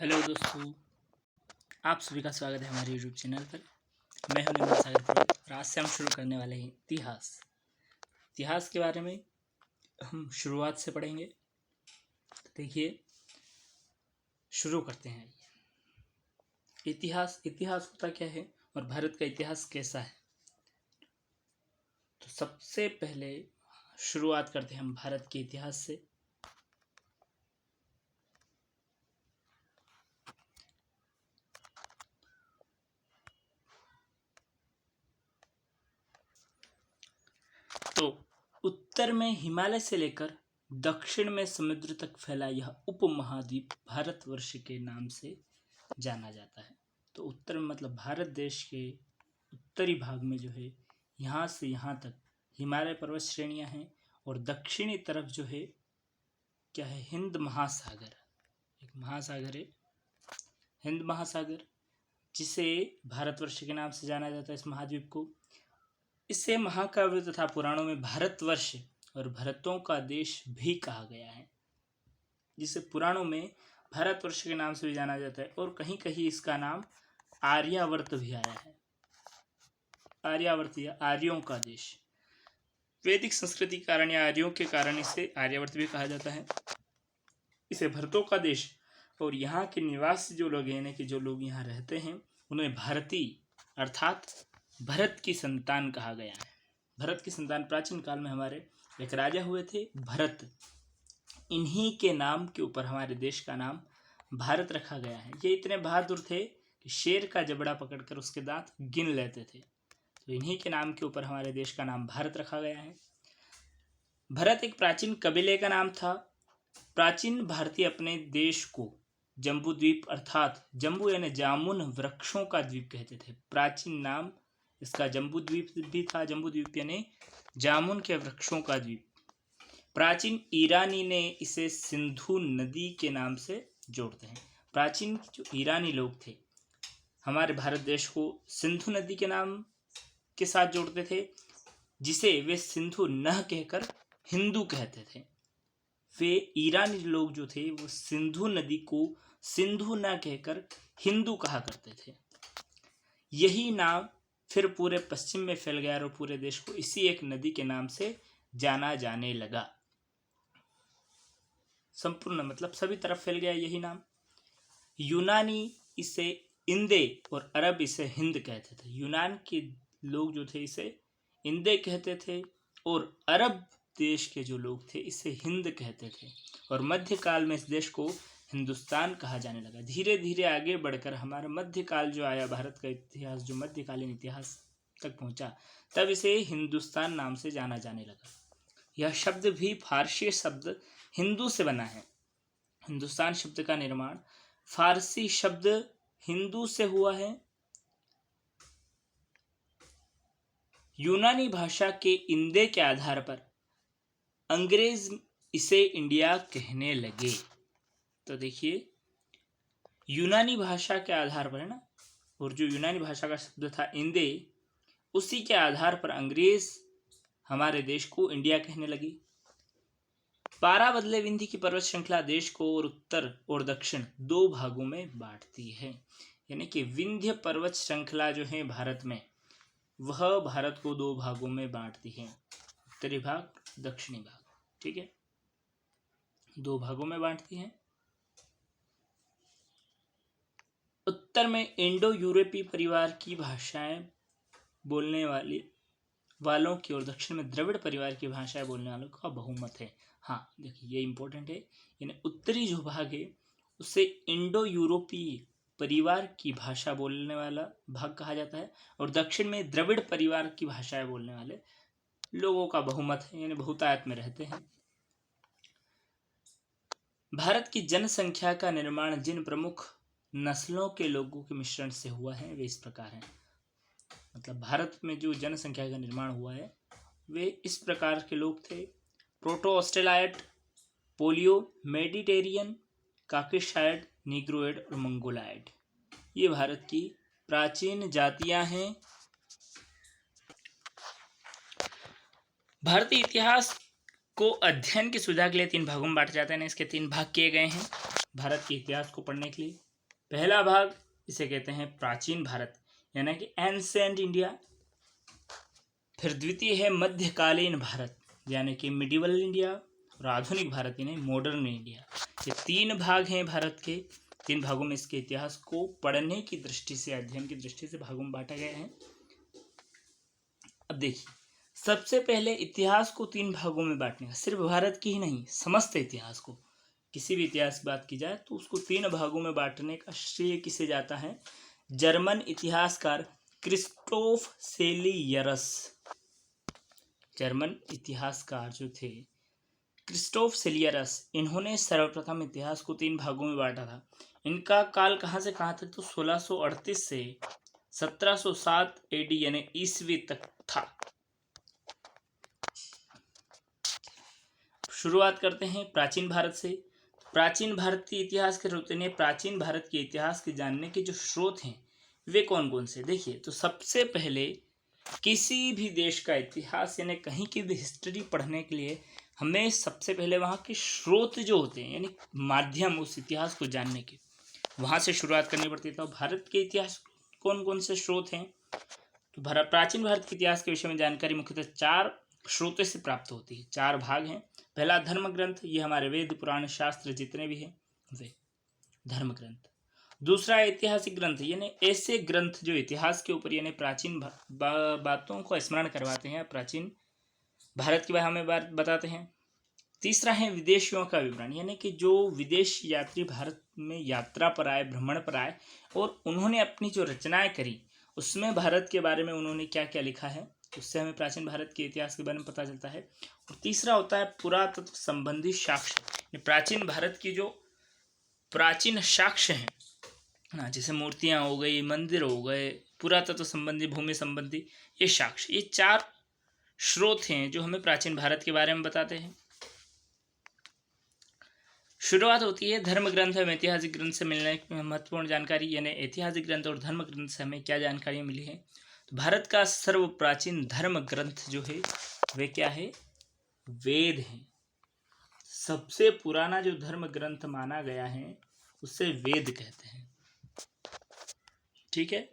Hello दोस्तों, आप सभी का स्वागत है हमारे यूट्यूब चैनल पर। मैं हूं निर्मल सागर पुरोहित और आज से हम शुरू करने वाले हैं इतिहास के बारे में हम शुरुआत से पढ़ेंगे। तो देखिए, शुरू करते हैं। इतिहास होता क्या है और भारत का इतिहास कैसा है। तो सबसे पहले शुरुआत करते हैं हम भारत के इतिहास से। तो उत्तर में हिमालय से लेकर दक्षिण में समुद्र तक फैला यह उपमहाद्वीप भारतवर्ष के नाम से जाना जाता है। तो उत्तर में मतलब भारत देश के उत्तरी भाग में जो है, यहाँ से यहाँ तक हिमालय पर्वत श्रेणियाँ हैं और दक्षिणी तरफ जो है क्या है, हिंद महासागर। एक महासागर है हिंद महासागर, जिसे भारतवर्ष के नाम से जाना जाता है इस महाद्वीप को। इसे महाकाव्य तथा पुराणों में भारतवर्ष और भरतों का देश भी कहा गया है, जिसे पुराणों में भारतवर्ष के नाम से भी जाना जाता है और कहीं कहीं इसका नाम आर्यावर्त भी आया है। आर्यावर्त या आर्यों का देश। वैदिक संस्कृति के कारण या आर्यों के कारण इसे आर्यावर्त भी कहा जाता है। इसे भरतों का देश और यहाँ के निवासी जो लोग हैं, यानी कि जो लोग यहाँ रहते हैं, उन्हें भारती अर्थात भरत की संतान कहा गया है। भरत की संतान प्राचीन काल में हमारे एक राजा हुए थे, भरत। इन्हीं के नाम के ऊपर हमारे देश का नाम भारत रखा गया है। ये इतने बहादुर थे कि शेर का जबड़ा पकड़कर उसके दांत गिन लेते थे। तो इन्हीं के नाम के ऊपर हमारे देश का नाम भारत रखा गया है। भरत एक प्राचीन कबीले का नाम था। प्राचीन भारतीय अपने देश को जम्बू द्वीप अर्थात जम्बू यानी जामुन वृक्षों का द्वीप कहते थे। प्राचीन नाम इसका जम्बू द्वीप भी था। जम्बू द्वीप यानी जामुन के वृक्षों का द्वीप। प्राचीन ईरानी ने इसे सिंधु नदी के नाम से जोड़ते हैं। प्राचीन जो ईरानी लोग थे, हमारे भारत देश को सिंधु नदी के नाम के साथ जोड़ते थे, जिसे वे सिंधु न कहकर हिंदू कहते थे। वे ईरानी लोग जो थे वो सिंधु नदी को सिंधु न कहकर हिंदू कहा करते थे। यही नाम फिर पूरे पश्चिम में फैल गया और पूरे देश को इसी एक नदी के नाम से जाना जाने लगा। संपूर्ण मतलब सभी तरफ फैल गया यही नाम। यूनानी इसे इंदे और अरब इसे हिंद कहते थे। यूनान के लोग जो थे इसे इंदे कहते थे और अरब देश के जो लोग थे इसे हिंद कहते थे। और मध्यकाल में इस देश को हिंदुस्तान कहा जाने लगा। धीरे धीरे आगे बढ़कर हमारा मध्यकाल जो आया, भारत का इतिहास जो मध्यकालीन इतिहास तक पहुंचा, तब इसे हिंदुस्तान नाम से जाना जाने लगा। यह शब्द भी फारसी शब्द हिंदू से बना है। हिंदुस्तान शब्द का निर्माण फारसी शब्द हिंदू से हुआ है। यूनानी भाषा के इंदे के आधार पर अंग्रेज इसे इंडिया कहने लगे। तो देखिए, यूनानी भाषा के आधार पर है ना, और जो यूनानी भाषा का शब्द था इंदे, उसी के आधार पर अंग्रेज हमारे देश को इंडिया कहने लगे। 12 बदले विंध्य की पर्वत श्रृंखला देश को और उत्तर और दक्षिण दो भागों में बांटती है। यानी कि विंध्य पर्वत श्रृंखला जो है भारत में, वह भारत को दो भागों में बांटती है, उत्तरी भाग, दक्षिणी भाग। ठीक है, दो भागों में बांटती है। उत्तर में इंडो यूरोपीय परिवार की भाषाएं बोलने वालों की और दक्षिण में द्रविड़ परिवार की भाषाएं बोलने वालों का बहुमत है। हाँ देखिए, ये इंपॉर्टेंट है। यानी उत्तरी जो भाग है उसे इंडो यूरोपीय परिवार की भाषा बोलने वाला भाग कहा जाता है और दक्षिण में द्रविड़ परिवार की भाषाएं बोलने वाले लोगों का बहुमत है, यानी बहुतायत में रहते हैं। भारत की जनसंख्या का निर्माण जिन प्रमुख नस्लों के लोगों के मिश्रण से हुआ है वे इस प्रकार हैं। मतलब भारत में जो जनसंख्या का निर्माण हुआ है वे इस प्रकार के लोग थे: proto Australoid, polio, Mediterranean, काकेशाइड, Negroid और मंगोलाइड। ये भारत की प्राचीन जातियां हैं। भारतीय इतिहास को अध्ययन की सुविधा के लिए 3 भागों में बांटा जाता है। इसके 3 भाग किए गए हैं भारत के इतिहास को पढ़ने के लिए। पहला भाग इसे कहते हैं प्राचीन भारत यानी कि एंसेंट इंडिया। फिर द्वितीय है मध्यकालीन भारत यानी कि मिडिवल इंडिया, और आधुनिक भारत यानी मॉडर्न इंडिया। ये 3 भाग हैं भारत के। 3 भागों में इसके इतिहास को पढ़ने की दृष्टि से, अध्ययन की दृष्टि से भागों में बांटा गया है। अब देखिए, सबसे पहले इतिहास को 3 भागों में बांटने का, सिर्फ भारत की ही नहीं, समस्त इतिहास को, किसी भी इतिहास की बात की जाए तो उसको 3 भागों में बांटने का श्रेय किसे जाता है? जर्मन इतिहासकार क्रिस्टोफ सेलियरस। जर्मन इतिहासकार जो थे क्रिस्टोफ सेलियरस, इन्होंने सर्वप्रथम इतिहास को 3 भागों में बांटा था। इनका काल कहाँ से कहाँ तक? तो 1638 से 1707 एडी यानी ईस्वी तक था। शुरुआत करते हैं प्राचीन भारत से। प्राचीन भारत के इतिहास के होते हैं, प्राचीन भारत के इतिहास के जानने के जो स्रोत हैं वे कौन कौन से? देखिए, तो सबसे पहले किसी भी देश का इतिहास यानी कहीं की भी हिस्ट्री पढ़ने के लिए हमें सबसे पहले वहाँ के स्रोत जो होते हैं यानी माध्यम उस इतिहास को जानने के, वहाँ से शुरुआत करनी पड़ती है। तो भारत के इतिहास कौन कौन से स्रोत हैं? तो प्राचीन भारत के इतिहास के विषय में जानकारी मुख्यतः 4 स्रोतों से प्राप्त होती है। 4 भाग हैं। पहला धर्म ग्रंथ, ये हमारे वेद पुराण शास्त्र जितने भी हैं वे धर्म ग्रंथ। दूसरा ऐतिहासिक ग्रंथ यानी ऐसे ग्रंथ जो इतिहास के ऊपर यानी प्राचीन बातों को स्मरण करवाते हैं, प्राचीन भारत के बारे में बात बताते हैं। तीसरा है विदेशियों का विवरण यानी कि जो विदेश यात्री भारत में यात्रा पर आए, भ्रमण पर आए और उन्होंने अपनी जो रचनाएं करी उसमें भारत के बारे में उन्होंने क्या क्या लिखा है, उससे हमें प्राचीन भारत के इतिहास के बारे में पता चलता है। और तीसरा होता है पुरातत्व संबंधी साक्ष्य। प्राचीन भारत की जो प्राचीन साक्ष्य हैं ना, जैसे मूर्तियां हो गई, मंदिर हो गए, पुरातत्व संबंधी, भूमि संबंधी ये साक्ष्य, ये 4 स्रोत हैं जो हमें प्राचीन भारत के बारे में बताते हैं। शुरुआत होती है धर्म ग्रंथ एवं ऐतिहासिक ग्रंथ से मिलने महत्वपूर्ण जानकारी, यानी ऐतिहासिक ग्रंथ और धर्म ग्रंथ से हमें क्या जानकारी मिली है? तो भारत का सर्व प्राचीन धर्म ग्रंथ जो है वे क्या है? वेद है। सबसे पुराना जो धर्म ग्रंथ माना गया है उसे वेद कहते हैं। ठीक है,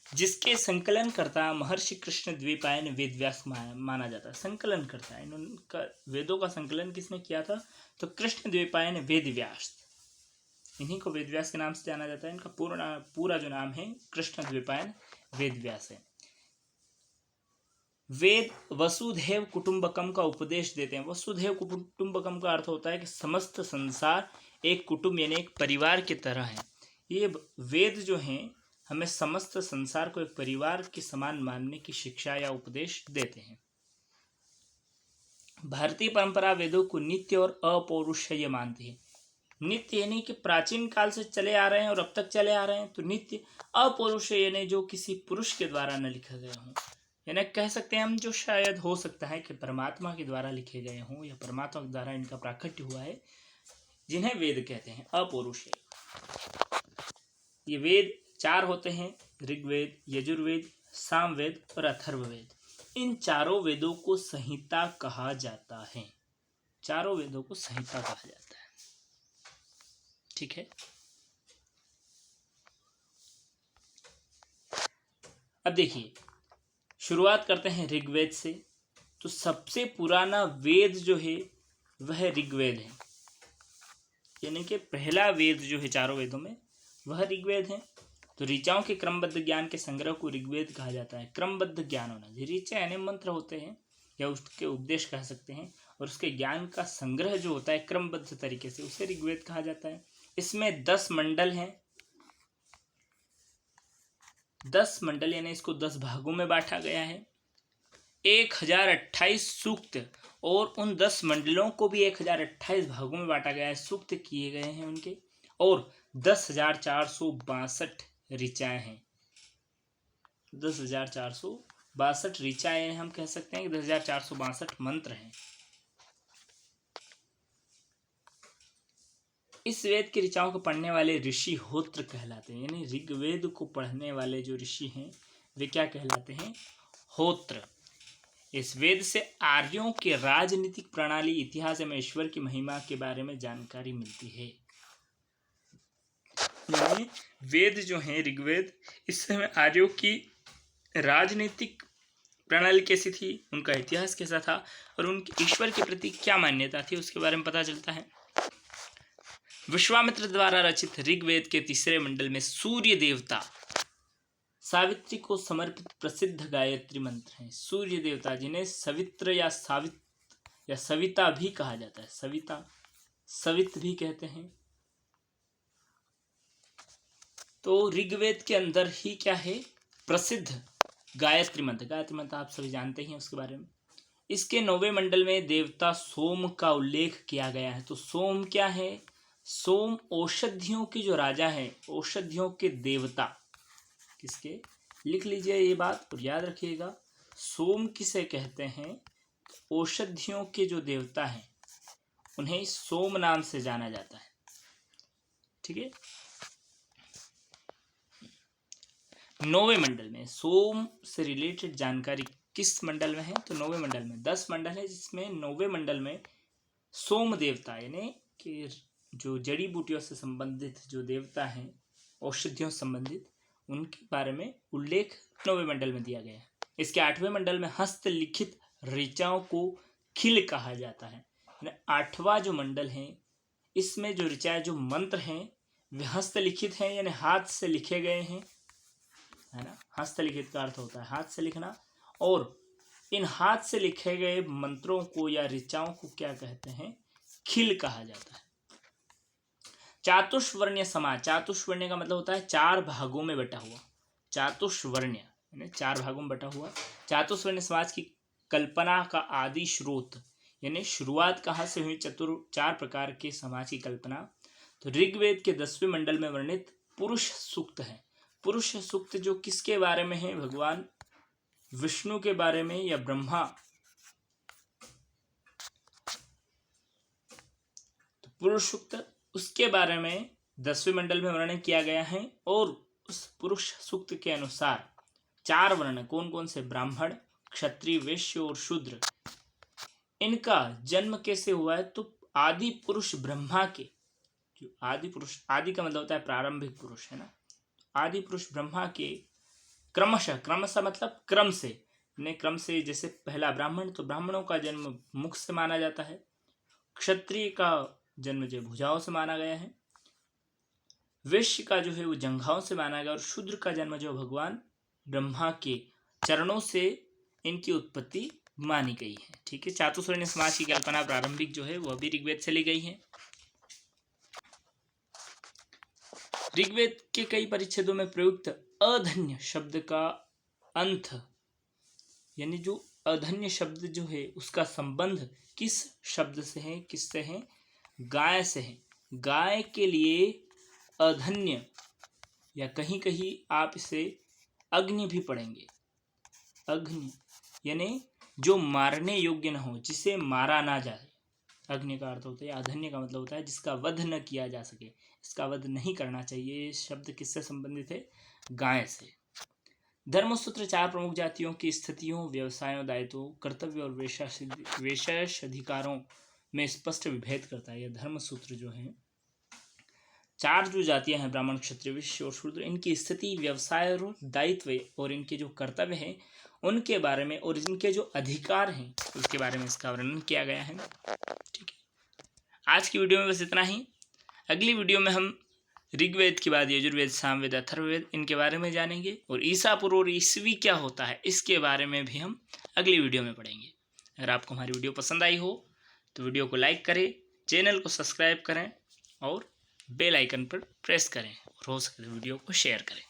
जिसके संकलन करता महर्षि कृष्ण द्वीपायन वेदव्यास माना जाता है। संकलन करता है, इनका वेदों का संकलन किसने किया था? तो कृष्ण द्वीपायन वेदव्यास, इन्हीं को वेदव्यास के नाम से जाना जाता है। इनका पूरा जो नाम है कृष्ण द्वीपायन वेदव्यास है। वेद वसुधैव कुटुंबकम का उपदेश देते हैं। वसुधैव कुटुंबकम का अर्थ होता है कि समस्त संसार एक कुटुंब यानी एक परिवार की तरह है। ये वेद जो हैं हमें समस्त संसार को एक परिवार के समान मानने की शिक्षा या उपदेश देते हैं। भारतीय परंपरा वेदों को नित्य और अपौरुषेय मानती है। नित्य यानी कि प्राचीन काल से चले आ रहे हैं और अब तक चले आ रहे हैं, तो नित्य। अपौरुषेय यानी जो किसी पुरुष के द्वारा न लिखा गया हो, यानी कह सकते हैं हम जो शायद हो सकता है कि परमात्मा के द्वारा लिखे गए हों या परमात्मा के द्वारा इनका प्राकट्य हुआ है, जिन्हें वेद कहते हैं अपौरुषेय। ये वेद 4 होते हैं, ऋग्वेद, यजुर्वेद, सामवेद और अथर्ववेद। इन चारों वेदों को संहिता कहा जाता है। चारों वेदों को संहिता कहा जाता है। ठीक है, अब देखिए शुरुआत करते हैं ऋग्वेद से। तो सबसे पुराना वेद जो है वह ऋग्वेद है, यानी कि पहला वेद जो है चारों वेदों में वह ऋग्वेद है। तो ऋचाओं के क्रमबद्ध ज्ञान के संग्रह को ऋग्वेद कहा जाता है। क्रमबद्ध ज्ञान होना, ऋचा यानी मंत्र होते हैं या उसके उपदेश कह सकते हैं, और उसके ज्ञान का संग्रह जो होता है क्रमबद्ध तरीके से, उसे ऋग्वेद कहा जाता है। इसमें 10 मंडल हैं। 10 मंडल यानी इसको 10 भागों में बांटा गया है। 1028 सूक्त, और उन 10 मंडलों को भी 1028 भागों में बांटा गया है, सूक्त किए गए हैं उनके, और 10,462 ऋचाएं हैं। 10,462 ऋचाएं हम कह सकते हैं कि 10,462 मंत्र हैं। इस वेद की ऋचाओं को पढ़ने वाले ऋषि होत्र कहलाते हैं, यानी ऋग्वेद को पढ़ने वाले जो ऋषि हैं वे क्या कहलाते हैं? होत्र। इस वेद से आर्यों के राजनीतिक प्रणाली, इतिहास एवं ईश्वर की महिमा के बारे में जानकारी मिलती है। यानी वेद जो हैं ऋग्वेद, इस समय आर्यों की राजनीतिक प्रणाली कैसी थी, उनका इतिहास कैसा था और उनके ईश्वर के प्रति क्या मान्यता थी, उसके बारे में पता चलता है। विश्वामित्र द्वारा रचित ऋग्वेद के तीसरे मंडल में सूर्य देवता सावित्री को समर्पित प्रसिद्ध गायत्री मंत्र हैं। सूर्य देवता जिन्हें सवित्र या सविता भी कहा जाता है, सविता सवित भी कहते हैं। तो ऋग्वेद के अंदर ही क्या है, प्रसिद्ध गायत्री मंत्र आप सभी जानते हैं उसके बारे में। इसके 9वें मंडल में देवता सोम का उल्लेख किया गया है। तो सोम क्या है, सोम औषधियों के जो राजा है, औषधियों के देवता, किसके, लिख लीजिए ये बात और याद रखिएगा, सोम किसे कहते हैं, औषधियों के जो देवता हैं उन्हें सोम नाम से जाना जाता है। ठीक है। 9वें मंडल में सोम से रिलेटेड जानकारी किस मंडल में है, तो 9वें मंडल में 10 मंडल है, जिसमें 9वें मंडल में सोम देवता यानी कि जो जड़ी बूटियों से संबंधित जो देवता हैं, औषधियों से संबंधित, उनके बारे में उल्लेख 9वें मंडल में दिया गया है। इसके 8वें मंडल में हस्तलिखित ऋचाओं को खिल कहा जाता है। 8वां जो मंडल है, इसमें जो ऋचाएं, जो मंत्र हैं, वे हस्तलिखित हैं यानी हाथ से लिखे गए हैं, है ना। हस्तलिखित का अर्थ होता है हाथ से लिखना, और इन हाथ से लिखे गए मंत्रों को या ऋचाओं को क्या कहते हैं, खिल कहा जाता है। चातुष्वर्ण्य समाज, चातुष्वर्ण्य का मतलब होता है 4 भागों में बटा हुआ, चातुष्वर्ण्य यानी 4 भागों में बटा हुआ। चातुष्वर्ण्य समाज की कल्पना का आदि स्रोत यानी शुरुआत कहाँ से हुई, 4 प्रकार के समाज की कल्पना। तो ऋग्वेद के 10वें मंडल में वर्णित पुरुष सूक्त है। पुरुष सूक्त जो किसके बारे में है, भगवान विष्णु के बारे में या ब्रह्मा। तो पुरुष सूक्त उसके बारे में 10वें मंडल में वर्णन किया गया है। और उस पुरुष सूक्त के अनुसार 4 वर्ण कौन कौन से, ब्राह्मण, क्षत्रिय, वैश्य और शूद्र, इनका जन्म कैसे हुआ है, तो आदि पुरुष ब्रह्मा के, जो आदि पुरुष, आदि का मतलब होता है प्रारंभिक पुरुष, है ना। आदि पुरुष ब्रह्मा के क्रमशः, क्रमशः मतलब क्रम से, क्रम से, जैसे पहला ब्राह्मण, तो ब्राह्मणों का जन्म मुख से माना जाता है, क्षत्रिय का जन्म जो भुजाओं से माना गया है, वैश्य का जो है वो जंघाओं से माना गया, और शूद्र का जन्म जो भगवान ब्रह्मा के चरणों से इनकी उत्पत्ति मानी गई है। ठीक है। चातुर्वर्ण्य समाज की कल्पना प्रारंभिक जो है वह भी ऋग्वेद से ली गई है। ऋग्वेद के कई परिच्छेदों में प्रयुक्त अधन्य शब्द का अंत यानी जो अधन्य शब्द जो है उसका संबंध किस शब्द से है, किससे है, गाय से है। गाय के लिए अधन्य, या कहीं कहीं आप इसे अग्नि भी पढ़ेंगे, अग्नि यानी जो मारने योग्य न हो, जिसे मारा ना जाए। अग्नि का अर्थ होता है, अधन्य का मतलब होता है जिसका वध न किया जा सके, इसका वध नहीं करना चाहिए। ये शब्द किससे संबंधित है, गाय से। धर्मसूत्र 4 प्रमुख जातियों की स्थितियों, व्यवसायों, दायित्वों, कर्तव्य और विशेष अधिकारों में स्पष्ट विभेद करता है। यह धर्मसूत्र जो है 4 जो जातियां हैं, ब्राह्मण, क्षत्रिय, वैश्य और शूद्र, इनकी स्थिति, व्यवसाय और दायित्व और इनके जो कर्तव्य हैं उनके बारे में, और इनके जो अधिकार हैं उसके बारे में इसका वर्णन किया गया है। ठीक है। आज की वीडियो में बस इतना ही। अगली वीडियो में हम ऋग्वेद के बाद यजुर्वेद, सामवेद, अथर्ववेद, इनके बारे में जानेंगे, और ईसा पूर्व और ईसवी क्या होता है इसके बारे में भी हम अगली वीडियो में पढ़ेंगे। अगर आपको हमारी वीडियो पसंद आई हो तो वीडियो को लाइक करें, चैनल को सब्सक्राइब करें और बेल आइकन पर प्रेस करें, और हो सके तो वीडियो को शेयर करें।